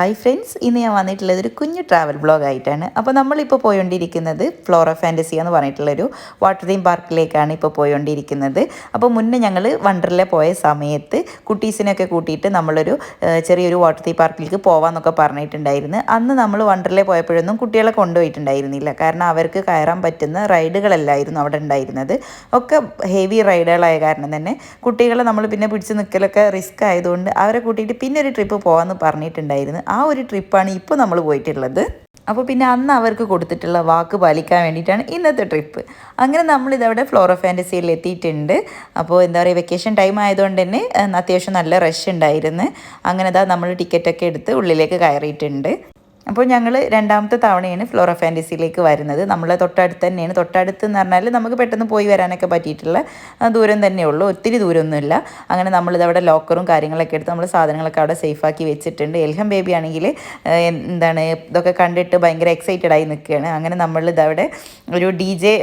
Hi friends, ഇന്ന് ഞാൻ വന്നിട്ടുള്ളത് ഒരു കുഞ്ഞു ട്രാവൽ ബ്ലോഗായിട്ടാണ്. അപ്പോൾ നമ്മളിപ്പോൾ പോയിക്കൊണ്ടിരിക്കുന്നത് ഫ്ലോറ ഫാൻറ്റസി എന്ന് പറഞ്ഞിട്ടുള്ളൊരു വാട്ടർ തീം പാർക്കിലേക്കാണ് ഇപ്പോൾ പോയിക്കൊണ്ടിരിക്കുന്നത്. അപ്പോൾ മുന്നേ ഞങ്ങൾ വണ്ടർലേ പോയ സമയത്ത് കുട്ടീസിനൊക്കെ കൂട്ടിയിട്ട് നമ്മളൊരു ചെറിയൊരു വാട്ടർ തീം പാർക്കിലേക്ക് പോകാമെന്നൊക്കെ പറഞ്ഞിട്ടുണ്ടായിരുന്നു. അന്ന് നമ്മൾ വണ്ടർലേ പോയപ്പോഴൊന്നും കുട്ടികളെ കൊണ്ടുപോയിട്ടുണ്ടായിരുന്നില്ല. കാരണം അവർക്ക് കയറാൻ പറ്റുന്ന റൈഡുകളല്ലായിരുന്നു അവിടെ ഉണ്ടായിരുന്നത്. ഒക്കെ ഹെവി റൈഡുകളായ കാരണം തന്നെ കുട്ടികളെ നമ്മൾ പിന്നെ പിടിച്ച് നിൽക്കലൊക്കെ റിസ്ക് ആയതുകൊണ്ട് അവരെ കൂട്ടിയിട്ട് പിന്നെ ഒരു ട്രിപ്പ് പോകാമെന്ന് പറഞ്ഞിട്ടുണ്ടായിരുന്നു. ആ ഒരു ട്രിപ്പാണ് ഇപ്പോൾ നമ്മൾ പോയിട്ടുള്ളത്. അപ്പോൾ പിന്നെ അന്ന് അവർക്ക് കൊടുത്തിട്ടുള്ള വാക്ക് പാലിക്കാൻ വേണ്ടിയിട്ടാണ് ഇന്നത്തെ ട്രിപ്പ്. അങ്ങനെ നമ്മളിതവിടെ ഫ്ലോറ ഫാൻറ്റസിയിൽ എത്തിയിട്ടുണ്ട്. അപ്പോൾ എന്താ പറയുക, വെക്കേഷൻ ടൈം ആയതുകൊണ്ട് തന്നെ അത്യാവശ്യം നല്ല റഷ് ഉണ്ടായിരുന്നു. അങ്ങനെ നമ്മൾ ടിക്കറ്റൊക്കെ എടുത്ത് ഉള്ളിലേക്ക് കയറിയിട്ടുണ്ട്. അപ്പോൾ ഞങ്ങൾ രണ്ടാമത്തെ തവണയാണ് ഫ്ലോറ ഫാൻറ്റസിയിലേക്ക് വരുന്നത്. നമ്മളെ തൊട്ടടുത്ത് തന്നെയാണ്. തൊട്ടടുത്ത് എന്ന് പറഞ്ഞാൽ നമുക്ക് പെട്ടെന്ന് പോയി വരാനൊക്കെ പറ്റിയിട്ടുള്ള ദൂരം തന്നെയുള്ളൂ, ഒത്തിരി ദൂരമൊന്നുമില്ല. അങ്ങനെ നമ്മളിതവിടെ ലോക്കറും കാര്യങ്ങളൊക്കെ എടുത്ത് നമ്മൾ സാധനങ്ങളൊക്കെ അവിടെ സേഫാക്കി വെച്ചിട്ടുണ്ട്. എൽഹം ബേബി ആണെങ്കിൽ ഇതൊക്കെ കണ്ടിട്ട് ഭയങ്കര എക്സൈറ്റഡ് ആയി നിൽക്കുകയാണ്. അങ്ങനെ നമ്മളിതവിടെ ഒരു DJ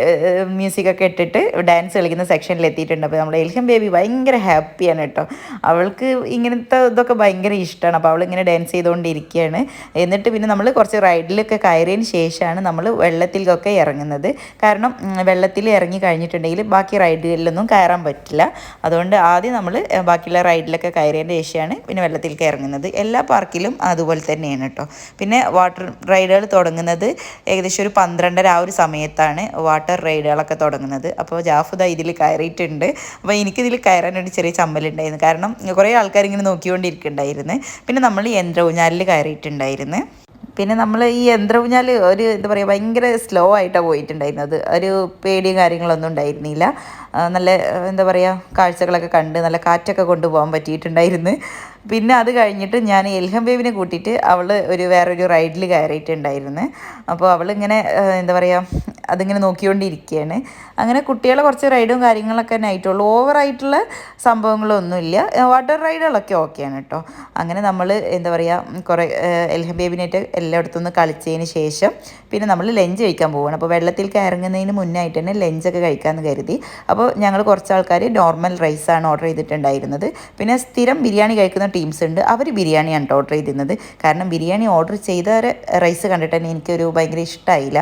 മ്യൂസിക്കൊക്കെ ഇട്ടിട്ട് ഡാൻസ് കളിക്കുന്ന സെക്ഷനിൽ എത്തിയിട്ടുണ്ട്. അപ്പോൾ നമ്മുടെ എൽഹം ബേബി ഭയങ്കര ഹാപ്പിയാണ് കേട്ടോ. അവൾക്ക് ഇങ്ങനത്തെ ഇതൊക്കെ ഭയങ്കര ഇഷ്ടമാണ്. അപ്പോൾ അവളിങ്ങനെ ഡാൻസ് ചെയ്തുകൊണ്ടിരിക്കുകയാണ്. എന്നിട്ട് പിന്നെ നമ്മൾ കുറച്ച് റൈഡിലൊക്കെ കയറിയതിന് ശേഷമാണ് നമ്മൾ വെള്ളത്തിലൊക്കെ ഇറങ്ങുന്നത്. കാരണം വെള്ളത്തിൽ ഇറങ്ങി കഴിഞ്ഞിട്ടുണ്ടെങ്കിൽ ബാക്കി റൈഡിലൊന്നും കയറാൻ പറ്റില്ല. അതുകൊണ്ട് ആദ്യം നമ്മൾ ബാക്കിയുള്ള റൈഡിലൊക്കെ കയറിയതിന് ശേഷമാണ് പിന്നെ വെള്ളത്തിലേക്ക് ഇറങ്ങുന്നത്. എല്ലാ പാർക്കിലും അതുപോലെ തന്നെയാണ് കേട്ടോ. പിന്നെ വാട്ടർ റൈഡുകൾ തുടങ്ങുന്നത് ഏകദേശം ഒരു 12:30 ആ ഒരു സമയത്താണ് വാട്ടർ റൈഡുകളൊക്കെ തുടങ്ങുന്നത്. അപ്പോൾ ജാഫുദ ഇതിൽ കയറിയിട്ടുണ്ട്. അപ്പോൾ എനിക്കിതിൽ കയറാനൊരു ചെറിയ ചമ്മലുണ്ടായിരുന്നു. കാരണം കുറേ ആൾക്കാർ ഇങ്ങനെ നോക്കിക്കൊണ്ടിരിക്കുന്നുണ്ടായിരുന്നു. പിന്നെ നമ്മൾ യന്ത്രഊഞ്ഞാലിൽ കയറിയിട്ടുണ്ടായിരുന്നു. പിന്നെ നമ്മൾ ഈ യന്ത്രഊഞ്ഞാൽ ഒരു എന്താ പറയുക, ഭയങ്കര സ്ലോ ആയിട്ടാണ് പോയിട്ടുണ്ടായിരുന്നത്. ഒരു പേടിയും കാര്യങ്ങളൊന്നും ഉണ്ടായിരുന്നില്ല. നല്ല എന്താ പറയുക, കാഴ്ചകളൊക്കെ കണ്ട് നല്ല കാറ്റൊക്കെ കൊണ്ടുപോകാൻ പറ്റിയിട്ടുണ്ടായിരുന്നു. പിന്നെ അത് കഴിഞ്ഞിട്ട് ഞാൻ എൽഹം ബേബിനെ കൂട്ടിയിട്ട് അവൾ വേറൊരു റൈഡിൽ കയറിയിട്ടുണ്ടായിരുന്നു. അപ്പോൾ അവളിങ്ങനെ എന്താ പറയുക, അതിങ്ങനെ നോക്കിക്കൊണ്ടിരിക്കുകയാണ്. അങ്ങനെ കുട്ടികളെ കുറച്ച് റൈഡും കാര്യങ്ങളൊക്കെ തന്നെ ആയിട്ടുള്ളൂ. ഓവറായിട്ടുള്ള സംഭവങ്ങളൊന്നുമില്ല. വാട്ടർ റൈഡുകളൊക്കെ ഓക്കെയാണ് കേട്ടോ. അങ്ങനെ നമ്മൾ എന്താ പറയുക, കുറേ എൽഹം ബേബിനായിട്ട് എല്ലായിടത്തും നിന്ന് കളിച്ചതിന് ശേഷം പിന്നെ നമ്മൾ ലഞ്ച് കഴിക്കാൻ പോവുകയാണ്. അപ്പോൾ വെള്ളത്തിലേക്ക് ഇറങ്ങുന്നതിന് മുന്നായിട്ട് തന്നെ ലഞ്ചൊക്കെ കഴിക്കാമെന്ന് കരുതി. അപ്പോൾ ഞങ്ങൾ കുറച്ച് ആൾക്കാർ നോർമൽ റൈസാണ് ഓർഡർ ചെയ്തിട്ടുണ്ടായിരുന്നത്. പിന്നെ സ്ഥിരം ബിരിയാണി കഴിക്കുന്ന ടീംസ് ഉണ്ട്, അവർ ബിരിയാണിയാണ് ഓർഡർ ചെയ്തിരുന്നത്. കാരണം ബിരിയാണി ഓർഡർ ചെയ്ത റൈസ് കണ്ടിട്ട് തന്നെ എനിക്കൊരു ഭയങ്കര ഇഷ്ടമായില്ല,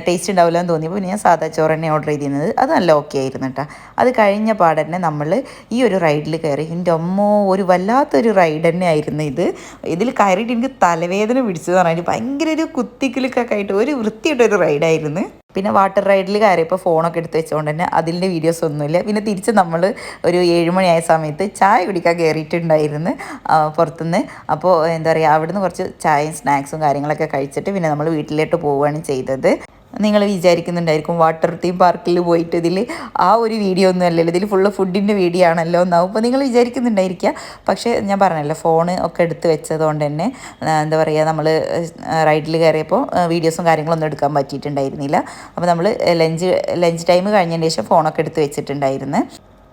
ടേസ്റ്റ് ഉണ്ടാവില്ല എന്ന് തോന്നിയപ്പോൾ പിന്നെ ഞാൻ സാധാ ചോറ് തന്നെ ഓർഡർ ചെയ്തിരുന്നത്. അത് നല്ല ഓക്കെ ആയിരുന്നു കേട്ടോ. അത് കഴിഞ്ഞ പാടന്നെ നമ്മൾ ഈ ഒരു റൈഡിൽ കയറി. എൻ്റെ അമ്മോ, ഒരു വല്ലാത്തൊരു റൈഡ് തന്നെ ആയിരുന്നു ഇത്. ഇതിൽ കയറിയിട്ട് എനിക്ക് തലവേദന പിടിച്ചതെന്ന് പറഞ്ഞാൽ ഭയങ്കര ഒരു കുത്തിക്കിലുക്കൊക്കെ ആയിട്ട് ഒരു വൃത്തിയായിട്ടൊരു റൈഡായിരുന്നു. പിന്നെ വാട്ടർ റൈഡിൽ കയറിയപ്പോൾ ഫോണൊക്കെ എടുത്ത് വെച്ചുകൊണ്ട് തന്നെ അതിൻ്റെ വീഡിയോസ് ഒന്നുമില്ല. പിന്നെ തിരിച്ച് നമ്മൾ ഒരു 7 മണിയായ സമയത്ത് ചായ കുടിക്കാൻ കയറിയിട്ടുണ്ടായിരുന്നു പുറത്തുനിന്ന്. അപ്പോൾ എന്താ പറയുക, അവിടുന്ന് കുറച്ച് ചായയും സ്നാക്സും കാര്യങ്ങളൊക്കെ കഴിച്ചിട്ട് പിന്നെ നമ്മൾ വീട്ടിലോട്ട് പോവുകയാണ് ചെയ്തത്. നിങ്ങൾ വിചാരിക്കുന്നുണ്ടായിരിക്കും വാട്ടർ തീം പാർക്കിൽ പോയിട്ട് ഇതിൽ ആ ഒരു വീഡിയോ ഒന്നും അല്ലല്ലോ, ഇതിൽ ഫുള്ള് ഫുഡിൻ്റെ വീഡിയോ ആണല്ലോ എന്നാവും അപ്പോൾ നിങ്ങൾ വിചാരിക്കുന്നുണ്ടായിരിക്കുക. പക്ഷേ ഞാൻ പറഞ്ഞല്ലോ, ഫോൺ ഒക്കെ എടുത്ത് വെച്ചതുകൊണ്ട് തന്നെ എന്താ പറയുക, നമ്മൾ റൈഡിൽ കയറിയപ്പോൾ വീഡിയോസും കാര്യങ്ങളൊന്നും എടുക്കാൻ പറ്റിയിട്ടുണ്ടായിരുന്നില്ല. അപ്പോൾ നമ്മൾ ലഞ്ച് ടൈം കഴിഞ്ഞതിന് ശേഷം ഫോണൊക്കെ എടുത്ത് വെച്ചിട്ടുണ്ടായിരുന്നു.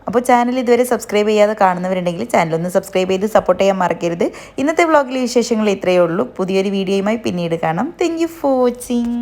അപ്പോൾ ചാനൽ ഇതുവരെ സബ്സ്ക്രൈബ് ചെയ്യാതെ കാണുന്നവരുണ്ടെങ്കിൽ ചാനലൊന്ന് സബ്സ്ക്രൈബ് ചെയ്ത് സപ്പോർട്ട് ചെയ്യാൻ മറക്കരുത്. ഇന്നത്തെ വ്ളോഗിലെ വിശേഷങ്ങൾ ഇത്രയേ ഉള്ളൂ. പുതിയൊരു വീഡിയോയുമായി പിന്നീട് കാണാം. Thank you for watching.